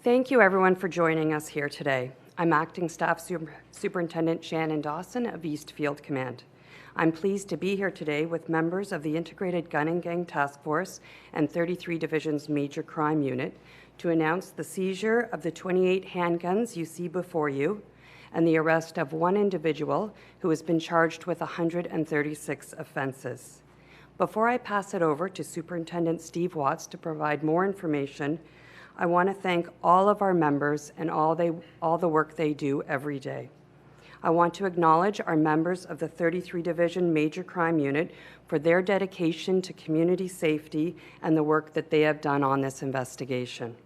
Thank you everyone for joining us here today. I'm Acting Staff Superintendent Shannon Dawson of Eastfield Command. I'm pleased to be here today with members of the Integrated Gun and Gang Task Force and 33 Division's Major Crime Unit to announce the seizure of the 28 handguns you see before you and the arrest of one individual who has been charged with 136 offenses. Before I pass it over to Superintendent Steve Watts to provide more information, I want to thank all of our members and all the work they do every day. I want to acknowledge our members of the 33 Division Major Crime Unit for their dedication to community safety and the work that they have done on this investigation.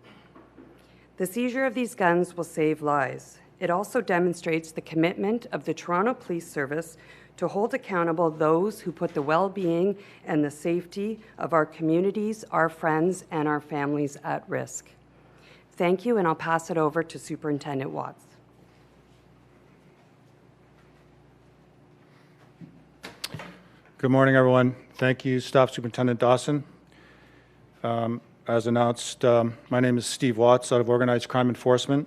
The seizure of these guns will save lives. It also demonstrates the commitment of the Toronto Police Service to hold accountable those who put the well-being and the safety of our communities, our friends, and our families at risk. Thank you, and I'll pass it over to Superintendent Watts. Good morning, everyone. Thank you, Staff Superintendent Dawson. As announced, my name is Steve Watts out of Organized Crime Enforcement,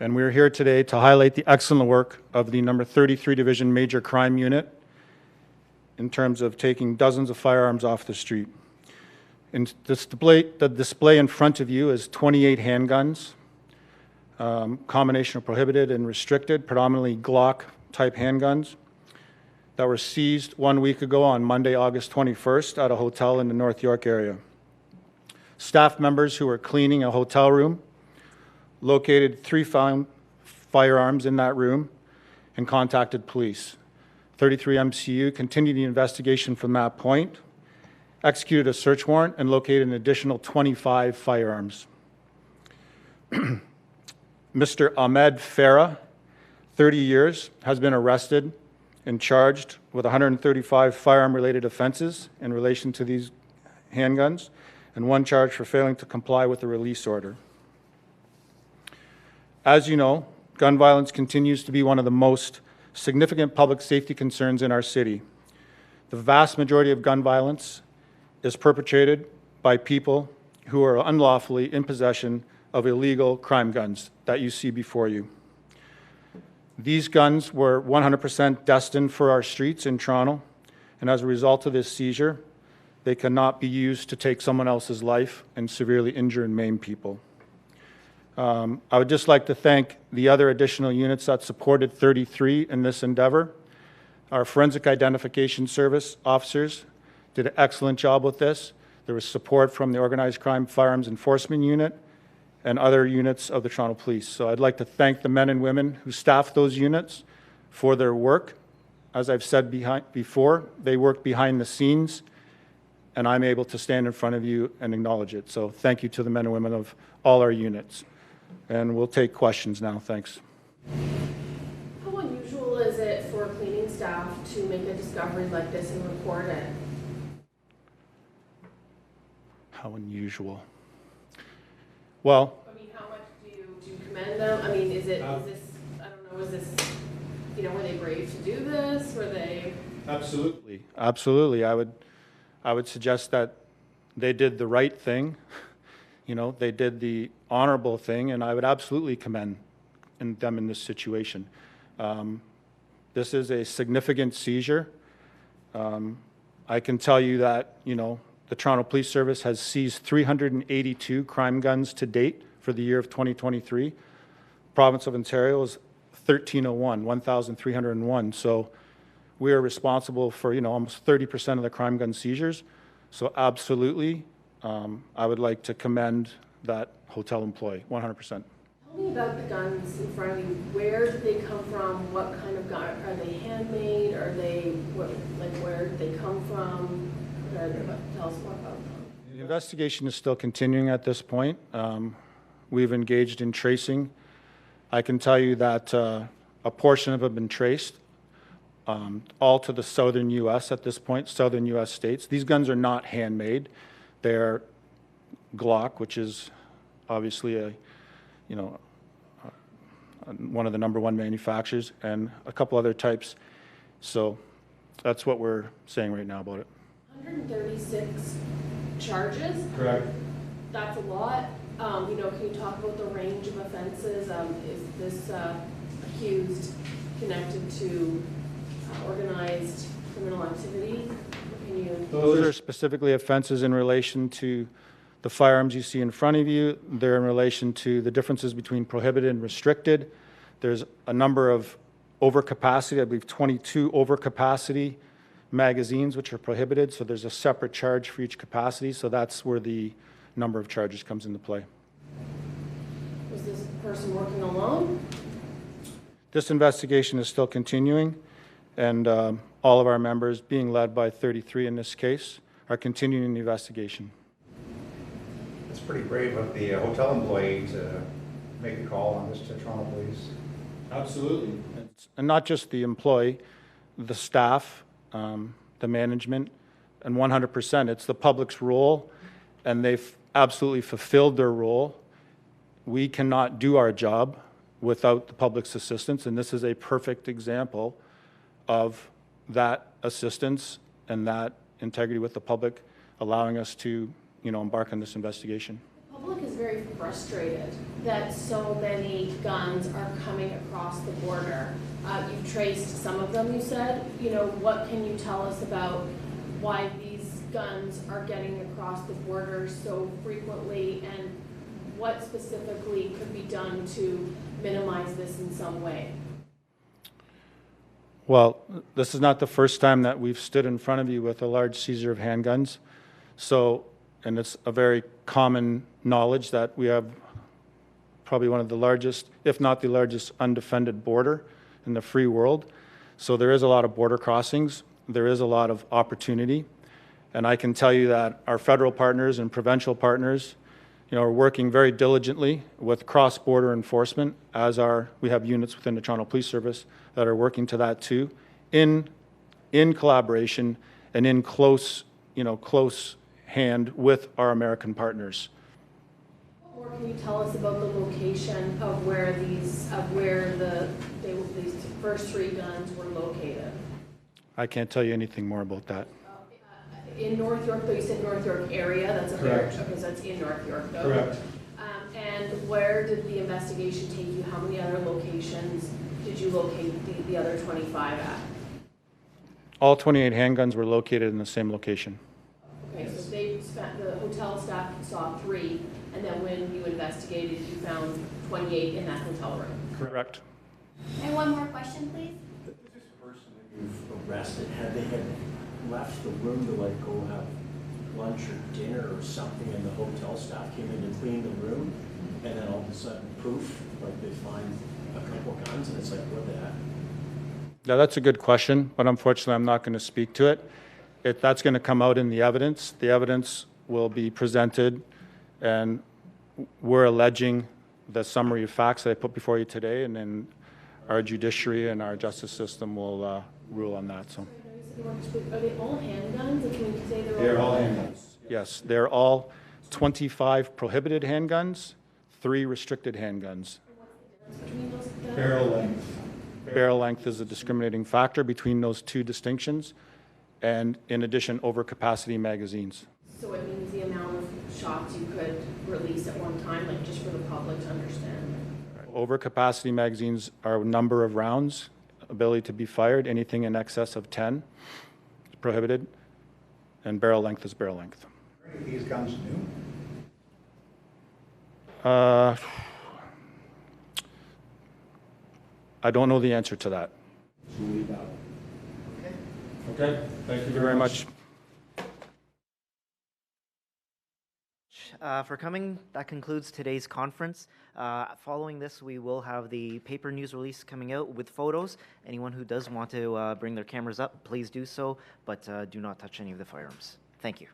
and we're here today to highlight the excellent work of the number 33 Division Major Crime Unit in terms of taking dozens of firearms off the street. And the display in front of you is 28 handguns, combination of prohibited and restricted, predominantly Glock type handguns, that were seized 1 week ago on Monday, August 21st at a hotel in the North York area. Staff members who were cleaning a hotel room located 3 found firearms in that room and contacted police. 33 MCU continued the investigation from that point, executed a search warrant, and located an additional 25 firearms. Mr. Ahmed Farah, 30 years, has been arrested and charged with 135 firearm-related offenses in relation to these handguns, and 1 charge for failing to comply with the release order. As you know, gun violence continues to be one of the most significant public safety concerns in our city. The vast majority of gun violence is perpetrated by people who are unlawfully in possession of illegal crime guns that you see before you. These guns were 100% destined for our streets in Toronto, and as a result of this seizure, they cannot be used to take someone else's life and severely injure and maim people. I would just like to thank the other additional units that supported 33 in this endeavor. Our Forensic Identification Service officers did an excellent job with this. There was support from the Organized Crime Firearms Enforcement Unit and other units of the Toronto Police. So I'd like to thank the men and women who staffed those units for their work. As I've said before, they work behind the scenes, and I'm able to stand in front of you and acknowledge it. So thank you to the men and women of all our units. And we'll take questions now. Thanks. How unusual is it for cleaning staff to make a discovery like this and report it? How unusual? Well, I mean, how much do you commend them? I mean, is this, I don't know, is this, you know, were they brave to do this? Were they? Absolutely. Absolutely. I would suggest that they did the right thing. You know, they did the honorable thing, and I would absolutely commend them in this situation. This is a significant seizure. I can tell you that, you know, the Toronto Police Service has seized 382 crime guns to date for the year of 2023. Province of Ontario is 1,301. So we are responsible for, you know, almost 30% of the crime gun seizures. So absolutely, I would like to commend that hotel employee, 100%. Tell me about the guns in front of you. Where did they come from? What kind of gun? Are they handmade? Are they, where did they come from? Tell us more about them. The investigation is still continuing at this point. We've engaged in tracing. I can tell you that a portion of it have been traced all to the southern U.S. at this point, southern U.S. states. These guns are not handmade. They're Glock, which is obviously one of the #1 manufacturers, and a couple other types. So that's what we're saying right now about it. 136 charges? Correct. That's a lot. Can you talk about the range of offenses? Is this accused connected to organized criminal activity? Can you? Those are specifically offenses in relation to the firearms you see in front of you. They're in relation to the differences between prohibited and restricted. There's a number of overcapacity, I believe 22 overcapacity magazines, which are prohibited. So there's a separate charge for each capacity. So that's where the number of charges comes into play. Was this person working alone? This investigation is still continuing, and all of our members, being led by 33 in this case, are continuing the investigation. It's pretty brave of the hotel employee to make a call on this to Toronto Police. Absolutely. And not just the employee, the staff, the management, and 100%. It's the public's role, and they've absolutely fulfilled their role. We cannot do our job without the public's assistance, and this is a perfect example of that assistance and that integrity with the public allowing us to, embark on this investigation. The public is very frustrated that so many guns are coming across the border. You've traced some of them, you said. What can you tell us about why these guns are getting across the border so frequently, and what specifically could be done to minimize this in some way? Well, this is not the first time that we've stood in front of you with a large seizure of handguns. And it's a very common knowledge that we have probably one of the largest, if not the largest, undefended border in the free world. So there is a lot of border crossings. There is a lot of opportunity. And I can tell you that our federal partners and provincial partners, are working very diligently with cross-border enforcement, we have units within the Toronto Police Service that are working to that too, in collaboration and in close hand with our American partners. What more can you tell us about the location of where these first three guns were located? I can't tell you anything more about that. In North York, though, you said North York area. That's a Correct. very, because that's in North York, though. Correct. And where did the investigation take you? How many other locations did you locate the other 25 at? All 28 handguns were located in the same location. Okay, so the hotel staff saw 3, and then when you investigated, you found 28 in that hotel room. Correct. And one more question, please. This person that you've arrested, had they left the room to go have lunch or dinner or something, and the hotel staff came in to clean the room, and then all of a sudden, poof, they find a couple of guns, and it's like, what the heck? Yeah, that's a good question, but unfortunately I'm not going to speak to it. That's going to come out in the evidence. The evidence will be presented, and we're alleging the summary of facts that I put before you today, and then our judiciary and our justice system will rule on that. So. Are they all handguns? Or can we say They're all handguns. Yes, they're all 25 prohibited handguns, 3 restricted handguns. between those guns? Barrel length. Barrel length is a discriminating factor between those 2 distinctions, and in addition, overcapacity magazines. So it means the amount of shots you could release at one time, just for the public to understand. Overcapacity magazines are a number of rounds, ability to be fired, anything in excess of 10 is prohibited, and barrel length is barrel length. Are any of these guns new? I don't know the answer to that. Okay. Okay, thank you very much. For coming. That concludes today's conference. Following this, we will have the paper news release coming out with photos. Anyone who does want to bring their cameras up, please do so, but do not touch any of the firearms. Thank you.